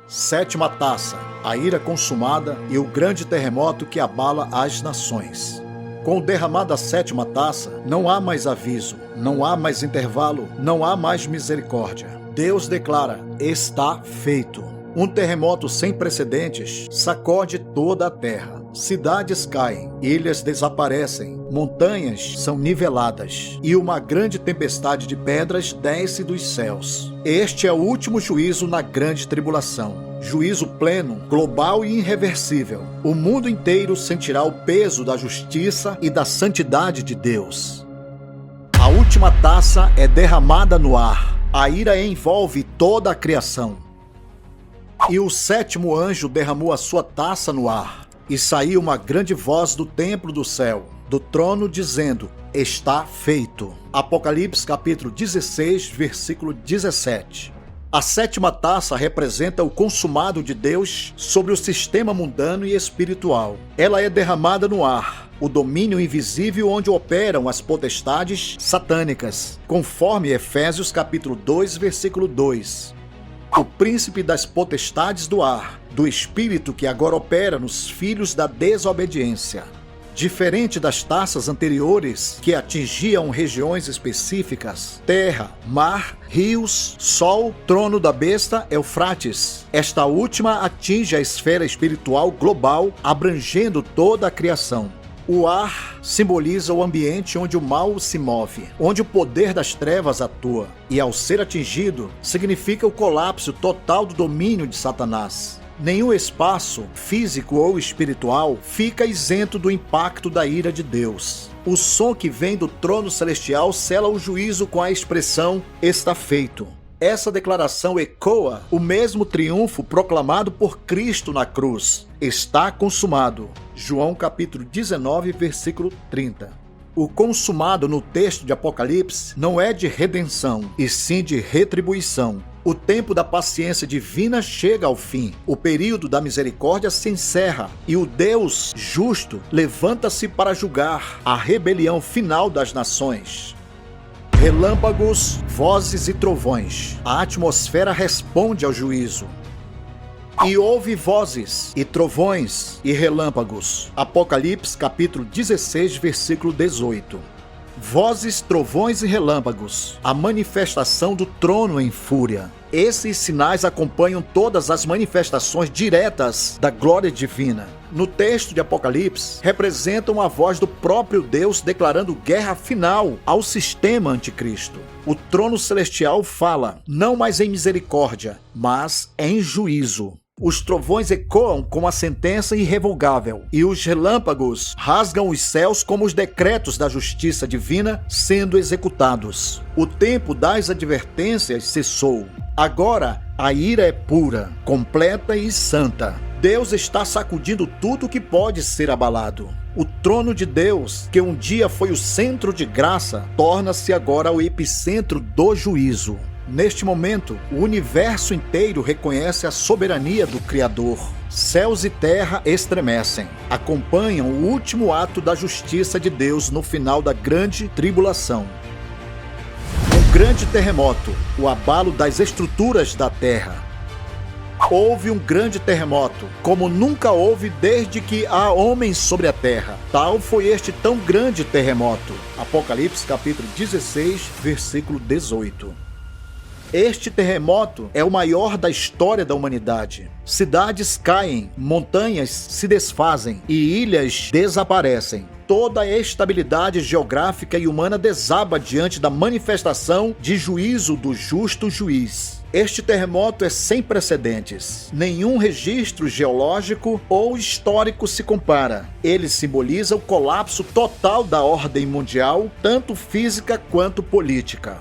Sétima taça, a ira consumada e o grande terremoto que abala as nações. Com o derramar da sétima taça, não há mais aviso, não há mais intervalo, não há mais misericórdia. Deus declara: está feito. Um terremoto sem precedentes sacode toda a terra. Cidades caem, ilhas desaparecem, montanhas são niveladas e uma grande tempestade de pedras desce dos céus. Este é o último juízo na grande tribulação. Juízo pleno, global e irreversível. O mundo inteiro sentirá o peso da justiça e da santidade de Deus. A última taça é derramada no ar. A ira envolve toda a criação. E o sétimo anjo derramou a sua taça no ar. E saiu uma grande voz do templo do céu, do trono, dizendo: está feito. Apocalipse capítulo 16, versículo 17. A sétima taça representa o consumado de Deus sobre o sistema mundano e espiritual. Ela é derramada no ar, o domínio invisível onde operam as potestades satânicas, conforme Efésios capítulo 2, versículo 2. O príncipe das potestades do ar, do espírito que agora opera nos filhos da desobediência. Diferente das taças anteriores, que atingiam regiões específicas, terra, mar, rios, sol, trono da besta, Eufrates. Esta última atinge a esfera espiritual global, abrangendo toda a criação. O ar simboliza o ambiente onde o mal se move, onde o poder das trevas atua, e ao ser atingido, significa o colapso total do domínio de Satanás. Nenhum espaço, físico ou espiritual, fica isento do impacto da ira de Deus. O som que vem do trono celestial sela o juízo com a expressão: está feito. Essa declaração ecoa o mesmo triunfo proclamado por Cristo na cruz. Está consumado. João capítulo 19, versículo 30. O consumado no texto de Apocalipse não é de redenção, e sim de retribuição. O tempo da paciência divina chega ao fim, o período da misericórdia se encerra e o Deus justo levanta-se para julgar a rebelião final das nações. Relâmpagos, vozes e trovões. A atmosfera responde ao juízo. E houve vozes, e trovões, e relâmpagos. Apocalipse capítulo 16, versículo 18. Vozes, trovões e relâmpagos. A manifestação do trono em fúria. Esses sinais acompanham todas as manifestações diretas da glória divina. No texto de Apocalipse, representam a voz do próprio Deus declarando guerra final ao sistema anticristo. O trono celestial fala, não mais em misericórdia, mas em juízo. Os trovões ecoam com a sentença irrevogável, e os relâmpagos rasgam os céus como os decretos da justiça divina sendo executados. O tempo das advertências cessou. Agora a ira é pura, completa e santa. Deus está sacudindo tudo que pode ser abalado. O trono de Deus, que um dia foi o centro de graça, torna-se agora o epicentro do juízo. Neste momento, o universo inteiro reconhece a soberania do Criador. Céus e terra estremecem, acompanham o último ato da justiça de Deus no final da grande tribulação. Um grande terremoto, o abalo das estruturas da terra. Houve um grande terremoto, como nunca houve desde que há homens sobre a terra. Tal foi este tão grande terremoto. Apocalipse capítulo 16, versículo 18. Este terremoto é o maior da história da humanidade. Cidades caem, montanhas se desfazem e ilhas desaparecem. Toda a estabilidade geográfica e humana desaba diante da manifestação de juízo do justo juiz. Este terremoto é sem precedentes. Nenhum registro geológico ou histórico se compara. Ele simboliza o colapso total da ordem mundial, tanto física quanto política.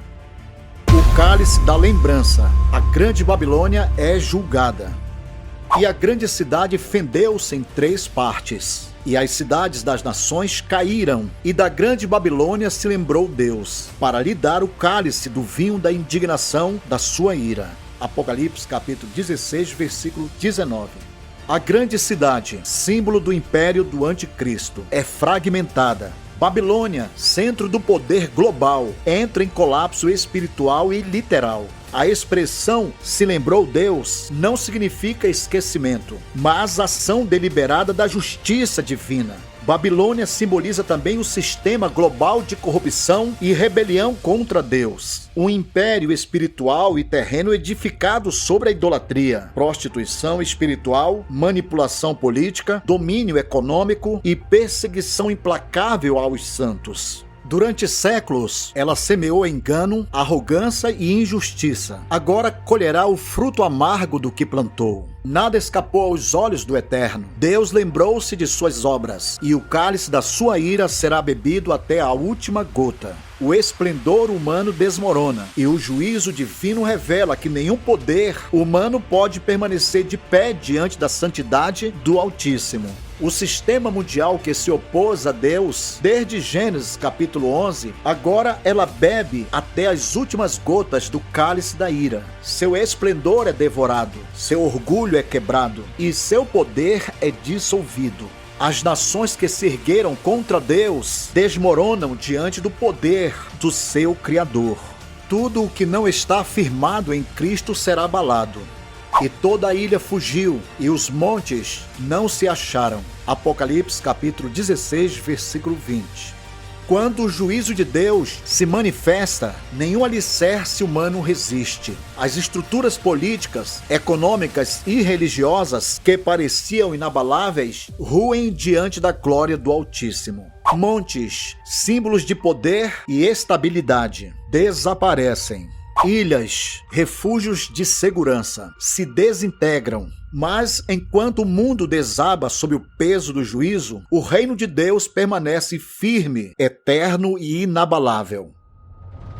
O cálice da lembrança. A grande Babilônia é julgada. E a grande cidade fendeu-se em 3 partes. E as cidades das nações caíram. E da grande Babilônia se lembrou Deus, para lhe dar o cálice do vinho da indignação da sua ira. Apocalipse capítulo 16, versículo 19. A grande cidade, símbolo do império do anticristo, é fragmentada. Babilônia, centro do poder global, entra em colapso espiritual e literal. A expressão "se lembrou Deus" não significa esquecimento, mas ação deliberada da justiça divina. Babilônia simboliza também o sistema global de corrupção e rebelião contra Deus. Um império espiritual e terreno edificado sobre a idolatria, prostituição espiritual, manipulação política, domínio econômico e perseguição implacável aos santos. Durante séculos, ela semeou engano, arrogância e injustiça. Agora colherá o fruto amargo do que plantou. Nada escapou aos olhos do Eterno. Deus lembrou-se de suas obras, e o cálice da sua ira será bebido até a última gota. O esplendor humano desmorona, e o juízo divino revela que nenhum poder humano pode permanecer de pé diante da santidade do Altíssimo. O sistema mundial que se opôs a Deus desde Gênesis capítulo 11, agora ela bebe até as últimas gotas do cálice da ira. Seu esplendor é devorado, seu orgulho é quebrado e seu poder é dissolvido. As nações que se ergueram contra Deus desmoronam diante do poder do seu Criador. Tudo o que não está firmado em Cristo será abalado. E toda a ilha fugiu, e os montes não se acharam. Apocalipse capítulo 16, versículo 20. Quando o juízo de Deus se manifesta, nenhum alicerce humano resiste. As estruturas políticas, econômicas e religiosas que pareciam inabaláveis ruem diante da glória do Altíssimo. Montes, símbolos de poder e estabilidade, desaparecem. Ilhas, refúgios de segurança, se desintegram. Mas enquanto o mundo desaba sob o peso do juízo, o reino de Deus permanece firme, eterno e inabalável.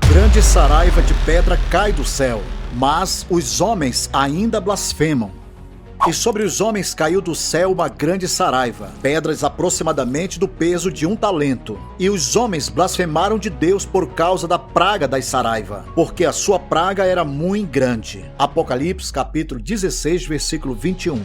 Grande saraiva de pedra cai do céu, mas os homens ainda blasfemam. E sobre os homens caiu do céu uma grande saraiva, pedras aproximadamente do peso de 1 talento. E os homens blasfemaram de Deus por causa da praga das saraiva, porque a sua praga era muito grande. Apocalipse capítulo 16, versículo 21.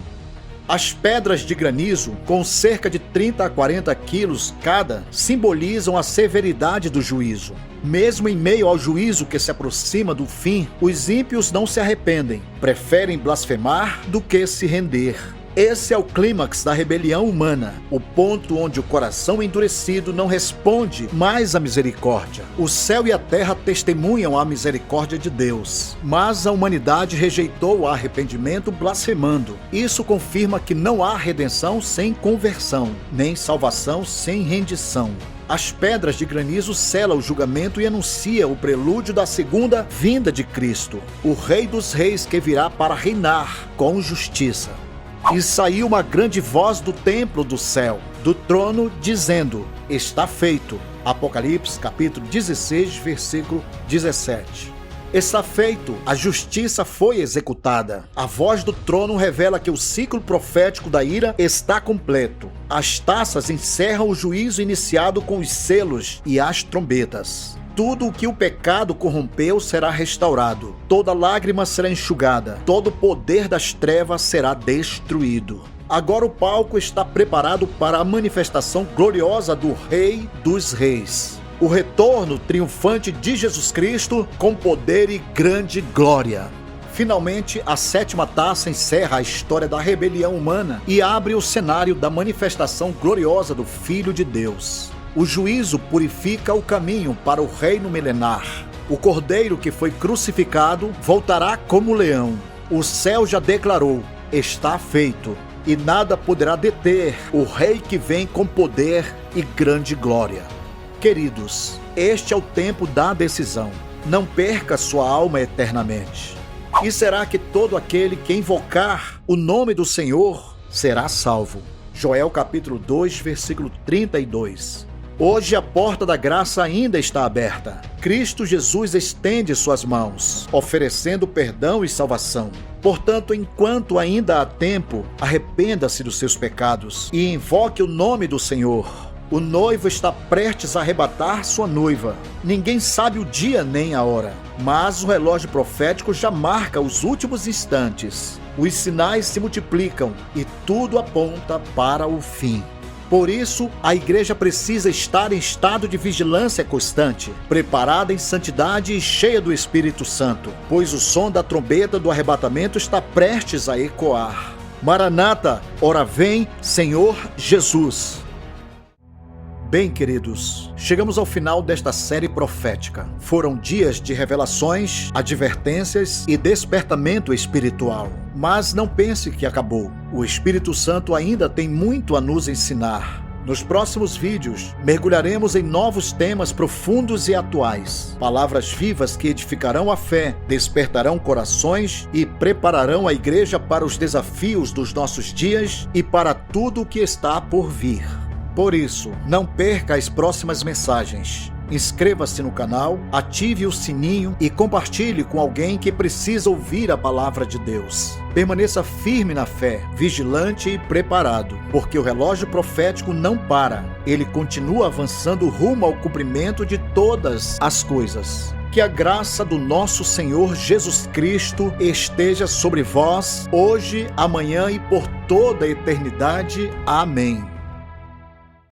As pedras de granizo, com cerca de 30 a 40 quilos cada, simbolizam a severidade do juízo. Mesmo em meio ao juízo que se aproxima do fim, os ímpios não se arrependem, preferem blasfemar do que se render. Esse é o clímax da rebelião humana, o ponto onde o coração endurecido não responde mais à misericórdia. O céu e a terra testemunham a misericórdia de Deus, mas a humanidade rejeitou o arrependimento blasfemando. Isso confirma que não há redenção sem conversão, nem salvação sem rendição. As pedras de granizo selam o julgamento e anuncia o prelúdio da segunda vinda de Cristo, o Rei dos Reis que virá para reinar com justiça. E saiu uma grande voz do templo do céu, do trono, dizendo: está feito. Apocalipse capítulo 16, versículo 17. Está feito, a justiça foi executada. A voz do trono revela que o ciclo profético da ira está completo. As taças encerram o juízo iniciado com os selos e as trombetas. Tudo o que o pecado corrompeu será restaurado. Toda lágrima será enxugada. Todo o poder das trevas será destruído. Agora o palco está preparado para a manifestação gloriosa do Rei dos Reis. O retorno triunfante de Jesus Cristo com poder e grande glória. Finalmente, a 7ª taça encerra a história da rebelião humana e abre o cenário da manifestação gloriosa do Filho de Deus. O juízo purifica o caminho para o reino milenar. O cordeiro que foi crucificado voltará como leão. O céu já declarou: está feito, e nada poderá deter o rei que vem com poder e grande glória. Queridos, este é o tempo da decisão. Não perca sua alma eternamente. E será que todo aquele que invocar o nome do Senhor será salvo? Joel capítulo 2, versículo 32. Hoje a porta da graça ainda está aberta. Cristo Jesus estende suas mãos, oferecendo perdão e salvação. Portanto, enquanto ainda há tempo, arrependa-se dos seus pecados e invoque o nome do Senhor. O noivo está prestes a arrebatar sua noiva. Ninguém sabe o dia nem a hora, mas o relógio profético já marca os últimos instantes. Os sinais se multiplicam e tudo aponta para o fim. Por isso, a igreja precisa estar em estado de vigilância constante, preparada em santidade e cheia do Espírito Santo, pois o som da trombeta do arrebatamento está prestes a ecoar. Maranata, ora vem, Senhor Jesus. Bem, queridos, chegamos ao final desta série profética. Foram dias de revelações, advertências e despertamento espiritual. Mas não pense que acabou. O Espírito Santo ainda tem muito a nos ensinar. Nos próximos vídeos, mergulharemos em novos temas profundos e atuais. Palavras vivas que edificarão a fé, despertarão corações e prepararão a igreja para os desafios dos nossos dias e para tudo o que está por vir. Por isso, não perca as próximas mensagens. Inscreva-se no canal, ative o sininho e compartilhe com alguém que precisa ouvir a palavra de Deus. Permaneça firme na fé, vigilante e preparado, porque o relógio profético não para. Ele continua avançando rumo ao cumprimento de todas as coisas. Que a graça do nosso Senhor Jesus Cristo esteja sobre vós, hoje, amanhã e por toda a eternidade. Amém.